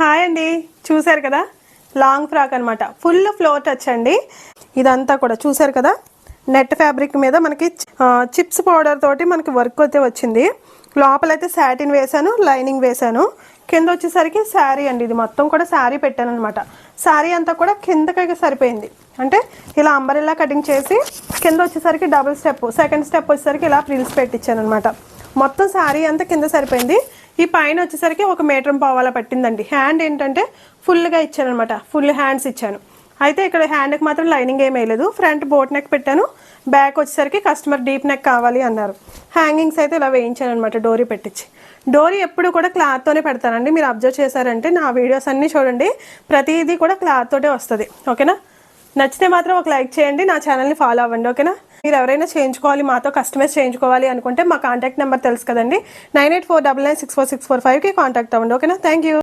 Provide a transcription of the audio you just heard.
Hi అండి, చూసారు కదా లాంగ్ ఫ్రాక్ అనమాట. ఫుల్ ఫ్లోర్ టచ్ అండి. ఇదంతా కూడా చూసారు కదా, నెట్ ఫ్యాబ్రిక్ మీద మనకి చిప్స్ పౌడర్ తోటి మనకి వర్క్ అయితే వచ్చింది. లోపలైతే సాటిన్ వేసాను, లైనింగ్ వేసాను. కింద వచ్చేసరికి శారీ అండి, ఇది మొత్తం కూడా శారీ పెట్టాను అనమాట. శారీ అంతా కూడా కిందకి సరిపోయింది. అంటే ఇలా అంబరెల్లా కటింగ్ చేసి కింద వచ్చేసరికి డబుల్ స్టెప్, సెకండ్ స్టెప్ వచ్చేసరికి ఇలా ఫ్రిల్స్ పెట్టించాను అనమాట. మొత్తం శారీ అంతా కింద సరిపోయింది. ఈ పైన వచ్చేసరికి 1 మీటర్ పావాలా పట్టిందండి. హ్యాండ్ ఏంటంటే ఫుల్గా ఇచ్చాను అనమాట, ఫుల్ హ్యాండ్స్ ఇచ్చాను. అయితే ఇక్కడ హ్యాండ్కి మాత్రం లైనింగ్ ఏం వేయలేదు. ఫ్రంట్ బోట్ నెక్ పెట్టాను, బ్యాక్ వచ్చేసరికి కస్టమర్ డీప్ నెక్ కావాలి అన్నారు. హ్యాంగింగ్స్ అయితే ఇలా వేయించాను అనమాట, డోరీ పెట్టించి. డోరీ ఎప్పుడు కూడా క్లాత్తోనే పెడతానండి. మీరు అబ్జర్వ్ చేశారంటే నా వీడియోస్ అన్నీ చూడండి, ప్రతిదీ కూడా క్లాత్ తోటే వస్తుంది. ఓకేనా? నచ్చితే మాత్రం ఒక లైక్ చేయండి, నా ఛానల్ని ఫాలో అవ్వండి. ఓకేనా? మీరు ఎవరైనా చేయించుకోవాలి, మాతో కస్టమైజ్ చేయించుకోవాలి అనుకుంటే మా కాంటాక్ట్ నెంబర్ తెలుసు కదండి, 9849964645కి కాంటాక్ట్ అవ్వండి. ఓకేనా? Thank you.